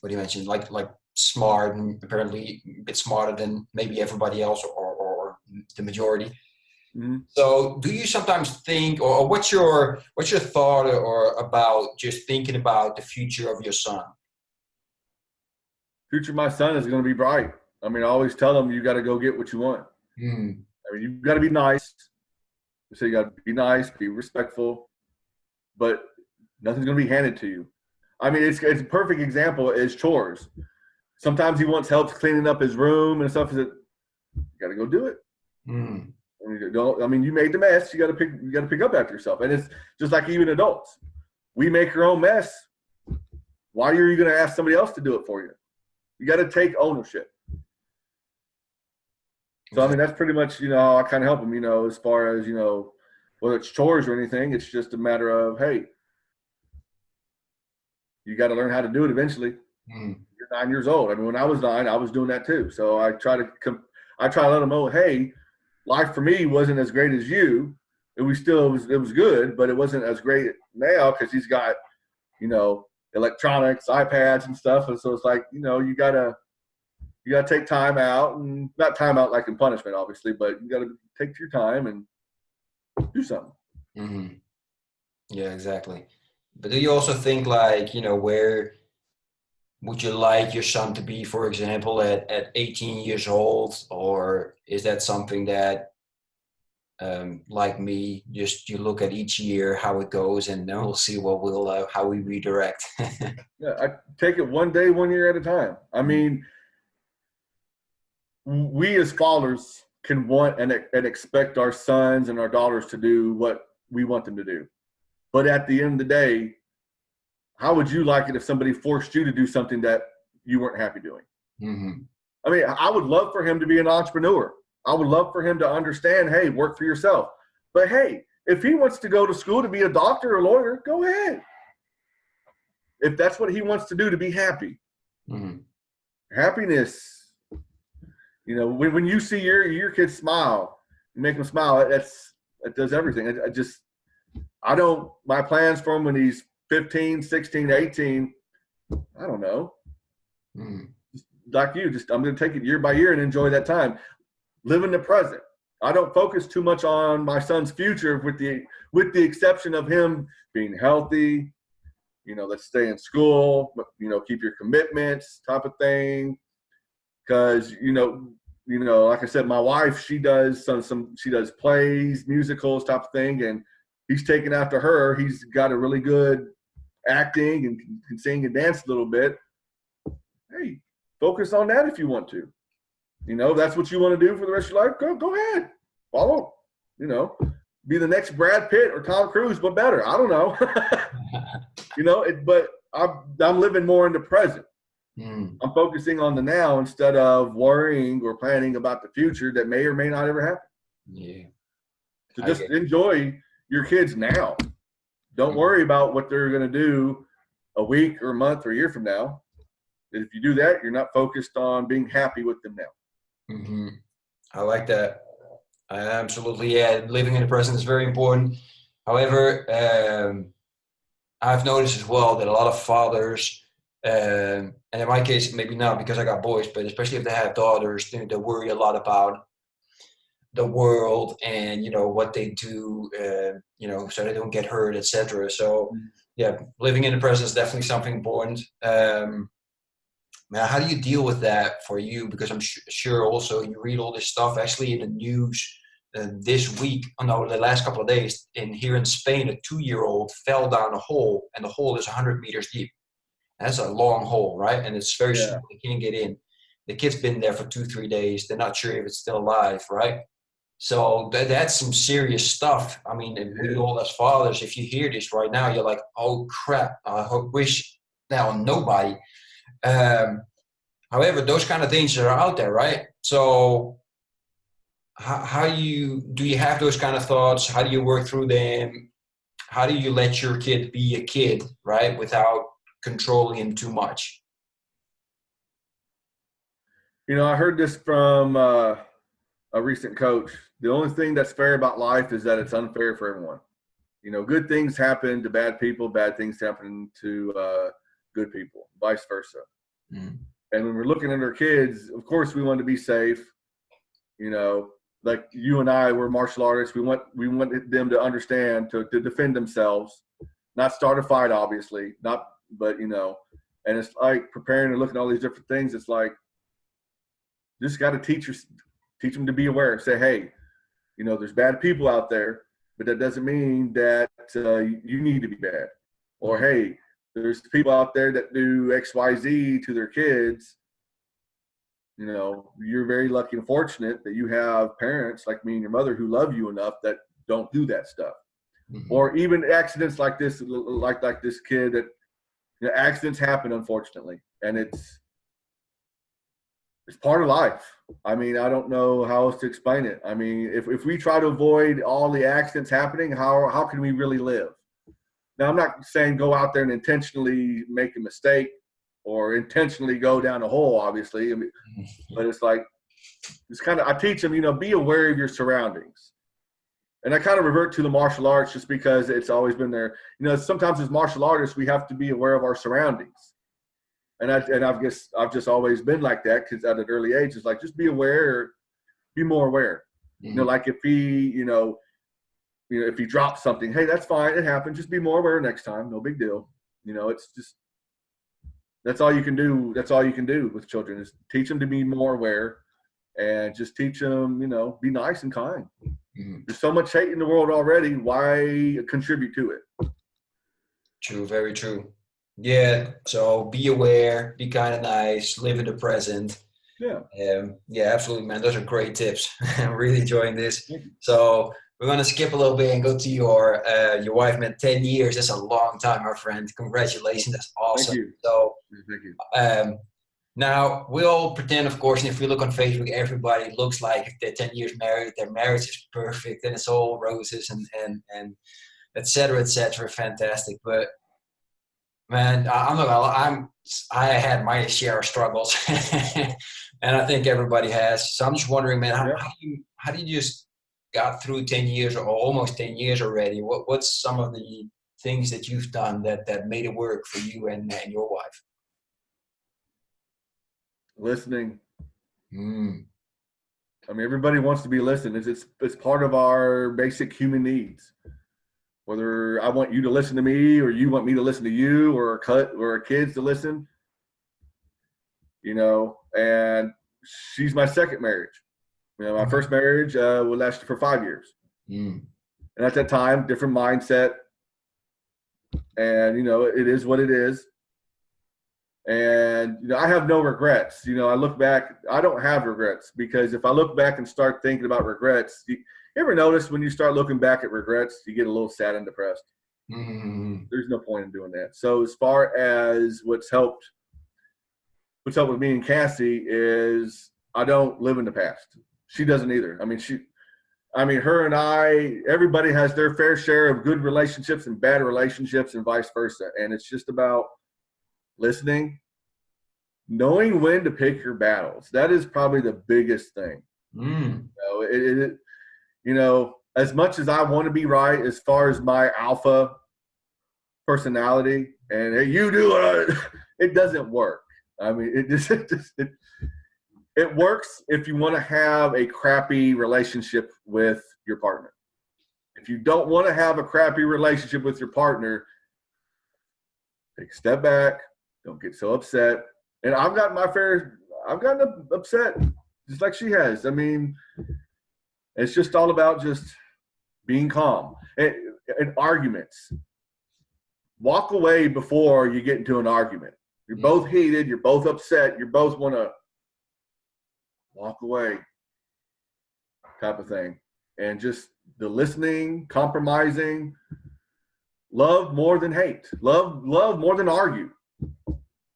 do you mention, like smart, and apparently a bit smarter than maybe everybody else or the majority. So do you sometimes think, or what's your thought or about just thinking about the future of your son? Future of my son is going to be bright. I always tell him, you got to go get what you want. You've got to be nice. So you got to be nice, be respectful, but nothing's going to be handed to you. It's a perfect example is chores. Sometimes he wants help cleaning up his room and stuff. You got to go do it. You made the mess. You got to pick up after yourself. And it's just like even adults. We make our own mess. Why are you going to ask somebody else to do it for you? You got to take ownership. So, that's pretty much, how I kind of help him, as far as, whether it's chores or anything. It's just a matter of, hey, you got to learn how to do it eventually. You're 9 years old. When I was 9, I was doing that too. So I try to let him know, hey, life for me wasn't as great as you. It was good, but it wasn't as great now because he's got, electronics, iPads and stuff. And so it's like, you know, you gotta take time out, and not time out like in punishment, obviously, but you gotta take your time and do something. Mm-hmm. Yeah, exactly. But do you also think, like, you know, where would you like your son to be, for example, at 18 years old? Or is that something that, like me, just you look at each year how it goes, and then we'll see what we'll how we redirect? Yeah, I take it one day, 1 year at a time. I mean, we as fathers can want and expect our sons and our daughters to do what we want them to do. But at the end of the day, how would you like it if somebody forced you to do something that you weren't happy doing? Mm-hmm. I mean, I would love for him to be an entrepreneur. I would love for him to understand, hey, work for yourself. But hey, if he wants to go to school to be a doctor or lawyer, go ahead. If that's what he wants to do to be happy. Mm-hmm. Happiness, you know, when you see your kids smile, you make them smile, that does everything. My plans for him when he's 15, 16, 18, I don't know. Mm. Like you, I'm going to take it year by year and enjoy that time. Live in the present. I don't focus too much on my son's future, with the exception of him being healthy. You know, let's stay in school. You know, keep your commitments, type of thing. Because you know, like I said, my wife, she does she does plays, musicals, type of thing, and he's taken after her. He's got a really good acting and can sing and dance a little bit. Hey, focus on that if you want to. You know, that's what you want to do for the rest of your life. Go ahead, follow. You know, be the next Brad Pitt or Tom Cruise, but better. I don't know. You know, but I'm living more in the present. I'm focusing on the now instead of worrying or planning about the future that may or may not ever happen. Yeah. So just enjoy your kids now. Don't worry about what they're going to do a week or a month or a year from now. If you do that, you're not focused on being happy with them now. Mm-hmm. I like that. Absolutely, yeah. Living in the present is very important. However, I've noticed as well that a lot of fathers, and in my case, maybe not because I got boys, but especially if they have daughters, they worry a lot about the world and, you know, what they do, you know, so they don't get hurt, etc. So, yeah, living in the present is definitely something important. Now, how do you deal with that for you? Because I'm sure also you read all this stuff actually in the news this week, the last couple of days. Here in Spain, a 2-year-old fell down a hole, and the hole is 100 meters deep. That's a long hole, right? And it's very small. They can't get in. The kid's been there for 2-3 days. They're not sure if it's still alive, right? So that's some serious stuff. I mean, we all as fathers, if you hear this right now, you're like, oh crap, I wish now nobody. However, those kind of things are out there, right? So how do you have those kind of thoughts? How do you work through them? How do you let your kid be a kid, right, without controlling him too much? You know, I heard this from a recent coach. The only thing that's fair about life is that it's unfair for everyone. You know, good things happen to bad people, bad things happen to good people, vice versa. Mm. And when we're looking at our kids, of course, we want to be safe. You know, like you and I, we're martial artists. We want them to understand, to defend themselves, not start a fight, obviously, but you know, and it's like preparing and looking at all these different things. It's like, just got to teach them to be aware. Say, hey, you know, there's bad people out there, but that doesn't mean that you need to be bad. Or, hey, there's people out there that do X, Y, Z to their kids. You know, you're very lucky and fortunate that you have parents like me and your mother who love you enough that don't do that stuff. Mm-hmm. Or even accidents like this, like this kid that, you know, accidents happen, unfortunately, and it's part of life. I mean, I don't know how else to explain it. I mean, if we try to avoid all the accidents happening, how can we really live? Now, I'm not saying go out there and intentionally make a mistake or intentionally go down a hole, obviously. I mean, but it's like, it's kind of, I teach them, you know, be aware of your surroundings. And I kind of revert to the martial arts just because it's always been there. You know, sometimes as martial artists, we have to be aware of our surroundings. And I've just always been like that, because at an early age, it's like, just be aware, be more aware. You know, like if if he drops something, hey, that's fine, it happened. Just be more aware next time. No big deal. You know, it's just, that's all you can do. That's all you can do with children, is teach them to be more aware, and just teach them, you know, be nice and kind. There's so much hate in the world already. Why contribute to it? True, very true. Yeah, so be aware, be kind of nice, live in the present. Yeah. Yeah, absolutely, man. Those are great tips. I'm really enjoying this. So we're going to skip a little bit and go to your wife, man. 10 years, that's a long time, my friend. Congratulations, that's awesome. Thank you. So, Thank you. now, we all pretend, of course, and if we look on Facebook, everybody looks like if they're 10 years married, their marriage is perfect and it's all roses and et cetera, fantastic. But man, I'm not gonna lie, I had my share of struggles, and I think everybody has. So I'm just wondering, man, how do you just got through 10 years or almost 10 years already? What's some of the things that you've done that made it work for you and your wife? Listening. I mean, everybody wants to be listened. It's part of our basic human needs. Whether I want you to listen to me, or you want me to listen to you, or our kids to listen, you know. And she's my second marriage. You know, my first marriage would last for 5 years, and at that time, different mindset. And you know, it is what it is. And, you know, I have no regrets. You know, I look back, I don't have regrets, because if I look back and start thinking about regrets, you ever notice when you start looking back at regrets, you get a little sad and depressed? There's no point in doing that. So as far as what's helped with me and Cassie is, I don't live in the past. She doesn't either. I mean, her and I, everybody has their fair share of good relationships and bad relationships and vice versa. And it's just about listening, knowing when to pick your battles. That is probably the biggest thing. You know, as much as I want to be right, as far as my alpha personality, and hey, you do it, it doesn't work. I mean, it works if you want to have a crappy relationship with your partner. If you don't want to have a crappy relationship with your partner, take a step back. Don't get so upset. And I've gotten upset just like she has. I mean, it's just all about just being calm. And arguments. Walk away before you get into an argument. You're both heated. You're both upset. You both want to walk away type of thing. And just the listening, compromising, love more than hate. Love more than argue.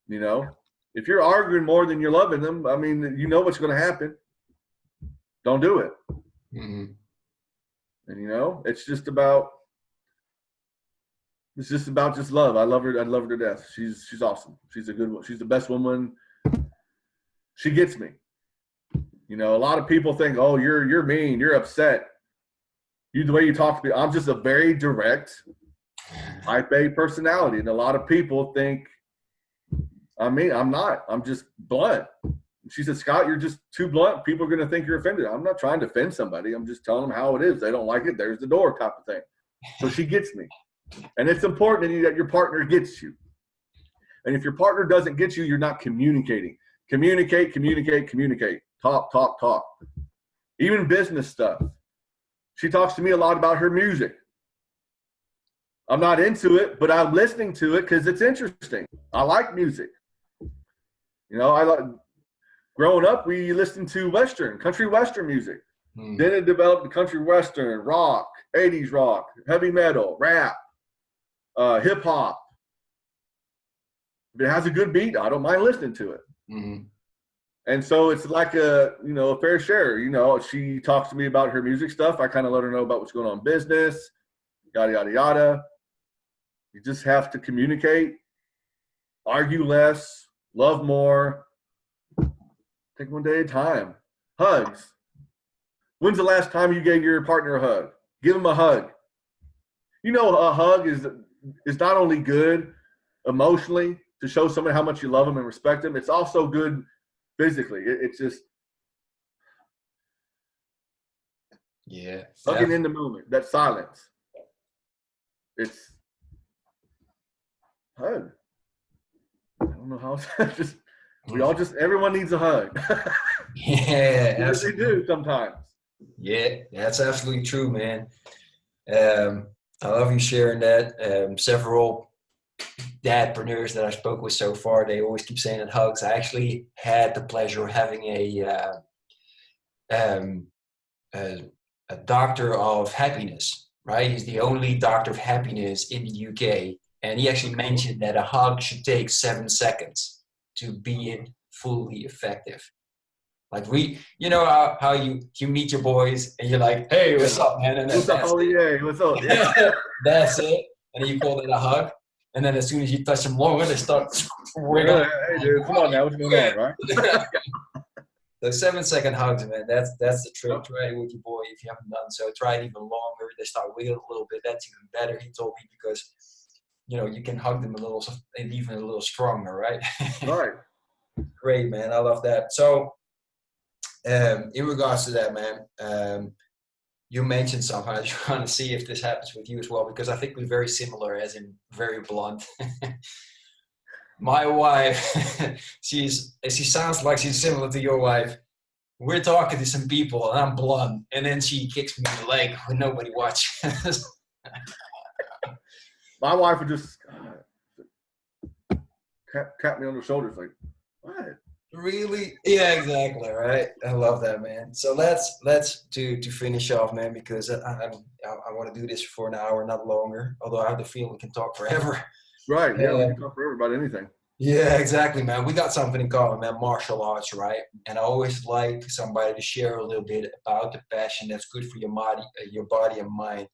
You know, if you're arguing more than you're loving them, I mean, you know what's going to happen. Don't do it. And you know, it's just about just love. I love her. I love her to death. She's awesome. She's a good one. She's the best woman. She gets me. You know, a lot of people think, oh, you're mean, you're upset. The way you talk to me, I'm just a very direct, type A personality, and a lot of people think. I mean, I'm not. I'm just blunt. She said, Scott, you're just too blunt. People are going to think you're offended. I'm not trying to offend somebody. I'm just telling them how it is. They don't like it. There's the door type of thing. So she gets me. And it's important that your partner gets you. And if your partner doesn't get you, you're not communicating. Communicate. Talk. Even business stuff. She talks to me a lot about her music. I'm not into it, but I'm listening to it because it's interesting. I like music. You know, growing up, we listened to country Western music. Then it developed to country Western, rock, 80s rock, heavy metal, rap, hip hop. If it has a good beat, I don't mind listening to it. And so it's like a fair share. You know, she talks to me about her music stuff. I kind of let her know about what's going on in business, yada, yada, yada. You just have to communicate, argue less, love more, take one day at a time. Hugs. When's the last time you gave your partner a hug? Give them a hug. You know, a hug is not only good emotionally to show somebody how much you love them and respect them, it's also good physically. It's just hugging in the moment, that silence. It's hug. I don't know how just everyone needs a hug. Yeah, Yes, they do sometimes. Yeah, that's absolutely true, man. I love you sharing that. Several dadpreneurs that I spoke with so far, they always keep saying that hugs. I actually had the pleasure of having a doctor of happiness, right? He's the only doctor of happiness in the UK. And he actually mentioned that a hug should take 7 seconds to be fully effective. Like you know how you meet your boys and you're like, hey, what's up, man? And then what's up, Holly? Yeah, what's up? Yeah. That's it. And then you call it a hug. And then as soon as you touch them longer, they start wiggling. Hey, dude, come on now, what's going on, right? The 7 second hugs, man. That's the trick. Try it with your boy if you haven't done so. Try it even longer. They start wiggling a little bit. That's even better. He told me because you can hug them a little and even a little stronger, right? Right. Great, man. I love that. So, in regards to that, man, you mentioned something. I just want to see if this happens with you as well, because I think we're very similar, as in very blunt. My wife, she sounds like she's similar to your wife. We're talking to some people and I'm blunt, and then she kicks me in the leg when nobody watches. My wife would just tap me on the shoulders like, what? Really? Yeah, exactly. Right. I love that, man. So let's to finish off, man, because I want to do this for an hour, not longer. Although I have the feeling we can talk forever. Right. Yeah, we can talk forever about anything. Yeah, exactly, man. We got something in common, man. Martial arts, right? And I always like somebody to share a little bit about the passion that's good for your body and mind.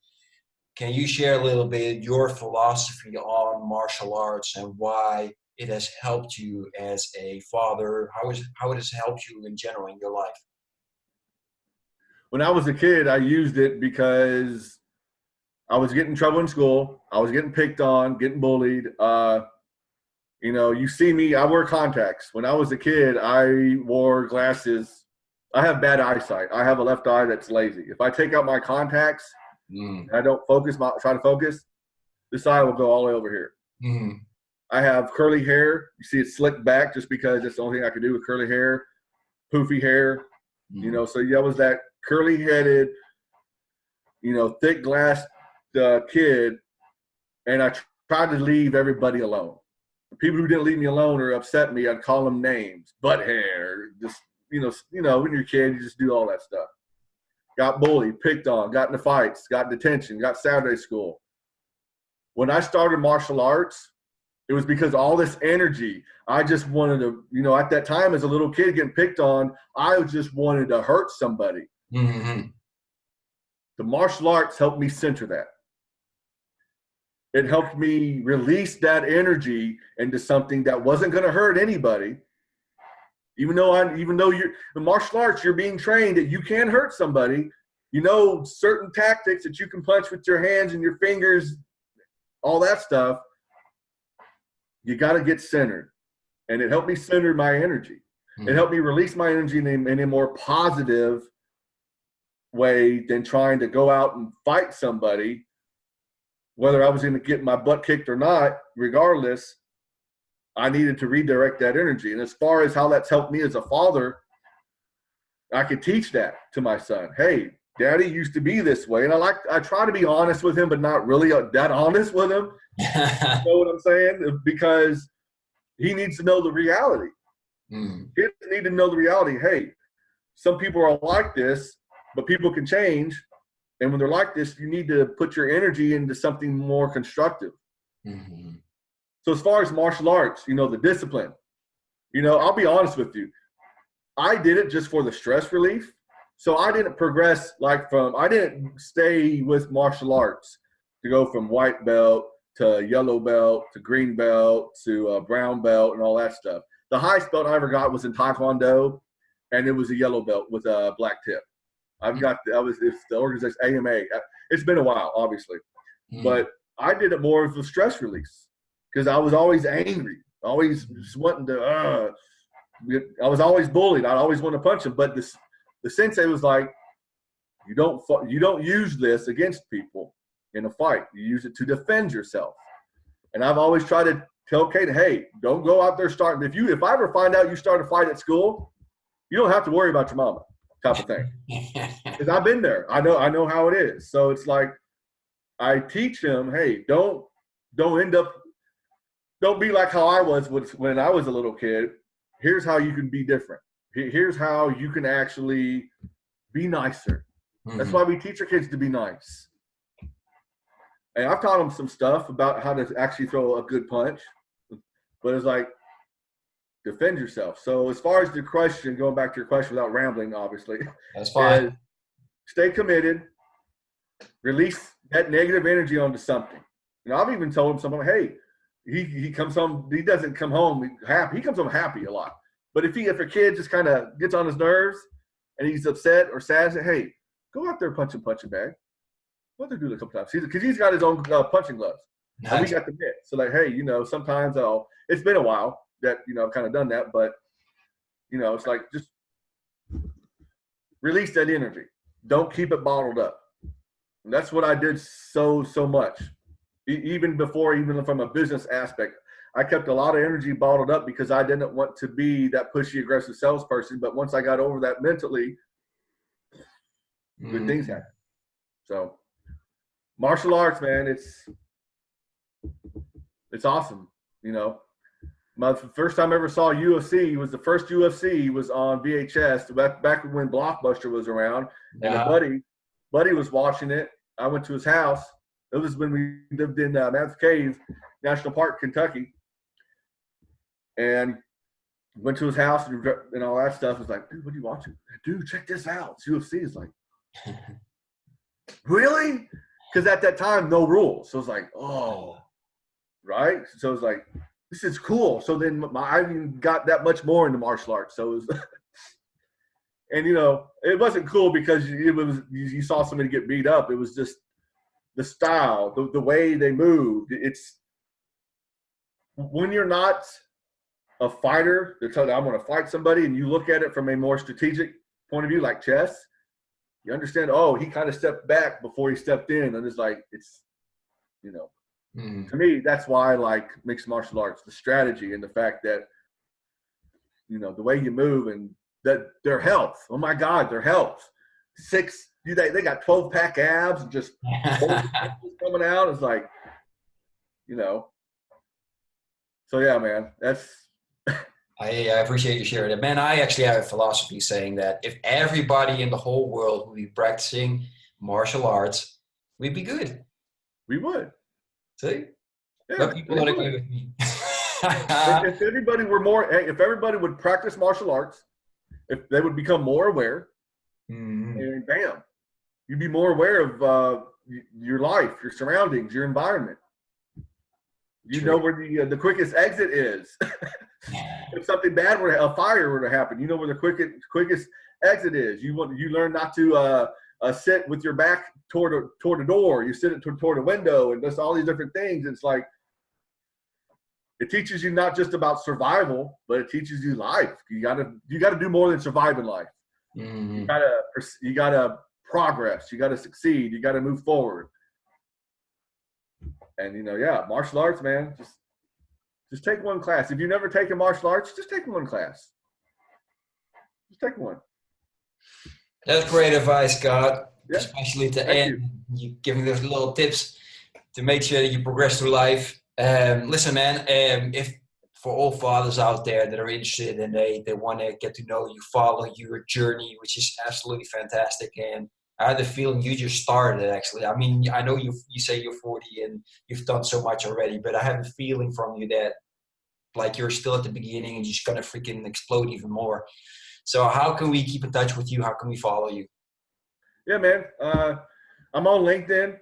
Can you share a little bit your philosophy on martial arts and why it has helped you as a father? How it has helped you in general in your life? When I was a kid, I used it because I was getting in trouble in school. I was getting picked on, getting bullied. You see me, I wear contacts. When I was a kid, I wore glasses. I have bad eyesight. I have a left eye that's lazy. If I take out my contacts, I don't try to focus, this eye will go all the way over here. I have curly hair. You see it slicked back just because it's the only thing I can do with curly hair, poofy hair. So I was that curly-headed, thick glass kid, and I tried to leave everybody alone. The people who didn't leave me alone or upset me, I'd call them names, butt hair, just, when you're a kid, you just do all that stuff. Got bullied, picked on, got into fights, got detention, got Saturday school. When I started martial arts, it was because all this energy, I just wanted to, at that time as a little kid getting picked on, I just wanted to hurt somebody. The martial arts helped me center that. It helped me release that energy into something that wasn't going to hurt anybody. Even though you're the martial arts, you're being trained that you can hurt somebody. Certain tactics that you can punch with your hands and your fingers, all that stuff. You got to get centered. And it helped me center my energy. It helped me release my energy in a more positive way than trying to go out and fight somebody, whether I was going to get my butt kicked or not. Regardless, I needed to redirect that energy. And as far as how that's helped me as a father, I could teach that to my son. Hey, Daddy used to be this way. And I try to be honest with him, but not really that honest with him. You know what I'm saying? Because he needs to know the reality. Kids need to know the reality. Hey, some people are like this, but people can change. And when they're like this, you need to put your energy into something more constructive. So as far as martial arts, the discipline, I'll be honest with you. I did it just for the stress relief. So I didn't progress I didn't stay with martial arts to go from white belt to yellow belt to green belt to brown belt and all that stuff. The highest belt I ever got was in Taekwondo, and it was a yellow belt with a black tip. It's the organization AMA. It's been a while, obviously, but I did it more as a stress release because I was always angry, always just wanting to. I was always bullied. I'd always want to punch him. But the sensei was like, you don't use this against people in a fight. You use it to defend yourself. And I've always tried to tell Kate, hey, don't go out there starting. If I ever find out you start a fight at school, you don't have to worry about your mama, type of thing. Because I've been there. I know how it is. So it's like I teach him, hey, don't be like how I was when I was a little kid. Here's how you can be different. Here's how you can actually be nicer. That's why we teach our kids to be nice. And I've taught them some stuff about how to actually throw a good punch, but it's like, defend yourself. So as far as the question, going back to your question without rambling, obviously. That's fine. Stay committed, release that negative energy onto something. And I've even told him something, hey, he comes home, he doesn't come home happy. He comes home happy a lot. But if a kid just kind of gets on his nerves and he's upset or sad, say, hey, go out there and punch a bag. What they do a couple times because he's got his own punching gloves. Nice. And we got the mitt. So like, hey, sometimes it's been a while that I've kind of done that, but it's like just release that energy. Don't keep it bottled up. And that's what I did so much. Even from a business aspect, I kept a lot of energy bottled up because I didn't want to be that pushy, aggressive salesperson. But once I got over that mentally, good things happen. So martial arts, man, it's awesome. My first time I ever saw UFC was the first UFC was on VHS back when Blockbuster was around, and a buddy was watching it. I went to his house. It was when we lived in Mammoth Cave National Park, Kentucky, and went to his house and all that stuff. Was like, dude, what are you watching? Dude, check this out. It's UFC. It's like, really? Because at that time, no rules. So it's like, oh, right? So it's like, this is cool. So then I even got that much more into martial arts. So it was, and it wasn't cool because you saw somebody get beat up. It was just the style, the way they moved. It's when you're not a fighter, they're telling you, I'm going to fight somebody, and you look at it from a more strategic point of view, like chess. You understand, he kind of stepped back before he stepped in. And it's like, to me, that's why I like mixed martial arts, the strategy and the fact that, the way you move and that their health. Oh my God, their health. They got 12-pack abs and just coming out. It's like, so yeah, man, that's. I appreciate you sharing it. Man, I actually have a philosophy saying that if everybody in the whole world would be practicing martial arts, we'd be good. We would. See? Yeah, but people don't agree with me. if everybody would practice martial arts, if they would become more aware, and bam, you'd be more aware of your life, your surroundings, your environment. You know where the quickest exit is. If something bad a fire were to happen, you know where the quickest exit is. You learn not to sit with your back toward a door. You sit toward a window, and just all these different things. It's like it teaches you not just about survival, but it teaches you life. You gotta do more than survive in life. You gotta progress. You gotta succeed. You gotta move forward. And martial arts, man, just take one class. If you've never taken martial arts, just take one class. Just take one. That's great advice, Scott. Yeah. Especially to end. You giving those little tips to make sure that you progress through life. Listen, man, if for all fathers out there that are interested and they want to get to know you, follow your journey, which is absolutely fantastic. And I had the feeling you just started, actually. I mean, I know you say you're 40 and you've done so much already, but I have a feeling from you that like you're still at the beginning and you're just going to freaking explode even more. So how can we keep in touch with you? How can we follow you? Yeah, man. I'm on LinkedIn,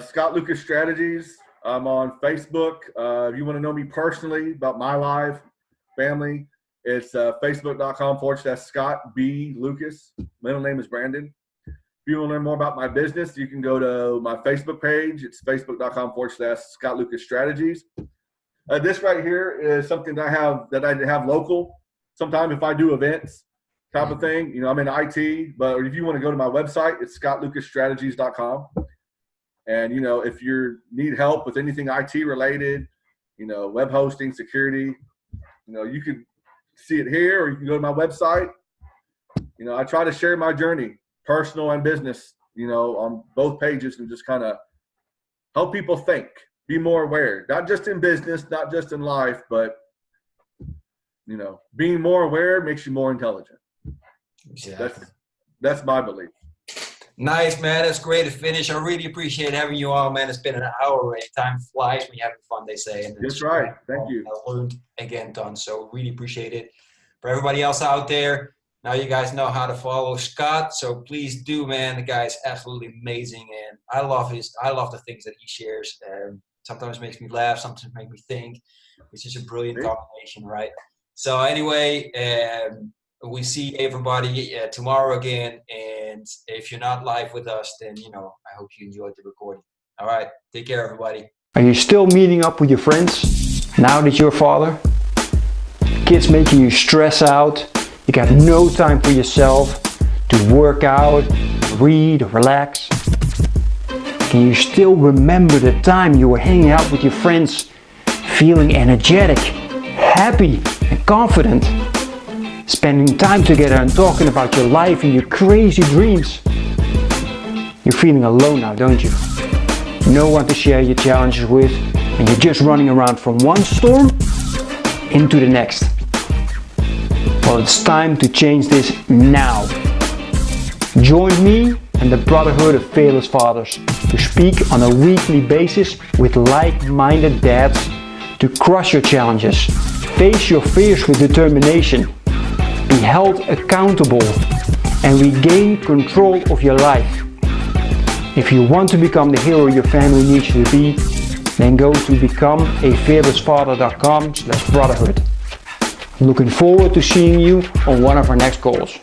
Scott Lucas Strategies. I'm on Facebook. If you want to know me personally about my life, family, it's facebook.com/Scott B. Lucas. Middle name is Brandon. you want to learn more about my business, you can go to my Facebook page. It's facebook.com/Scott Lucas Strategies. This right here is something that I have local. Sometimes if I do events type of thing, I'm in IT, but if you want to go to my website, it's scottlucasstrategies.com. And, if you need help with anything IT related, web hosting, security, you can see it here, or you can go to my website. I try to share my journey, personal and business, on both pages, and just kind of help people think, be more aware, not just in business, not just in life, but, being more aware makes you more intelligent. Exactly. That's my belief. Nice, man. That's great to finish. I really appreciate having you on, man. It's been an hour already. Time flies when you're having fun, they say. And that's right. Thank you. I learned again, ton. So really appreciate it. For everybody else out there, now you guys know how to follow Scott. So please do, man. The guy's absolutely amazing, and I love the things that he shares. Sometimes makes me laugh, sometimes makes me think, which is a brilliant combination, right? So anyway, we see everybody tomorrow again. And if you're not live with us, then, I hope you enjoyed the recording. All right. Take care, everybody. Are you still meeting up with your friends now that you're a father? Kids making you stress out. You got no time for yourself to work out, read, or relax. Can you still remember the time you were hanging out with your friends, feeling energetic, happy, and confident? Spending time together and talking about your life and your crazy dreams. You're feeling alone now, don't you? No one to share your challenges with, and you're just running around from one storm into the next. Well, it's time to change this now. Join me and the Brotherhood of Fearless Fathers to speak on a weekly basis with like-minded dads to crush your challenges, face your fears with determination, be held accountable, and regain control of your life. If you want to become the hero your family needs you to be, then go to becomeafearlessfather.com/brotherhood. I'm looking forward to seeing you on one of our next calls.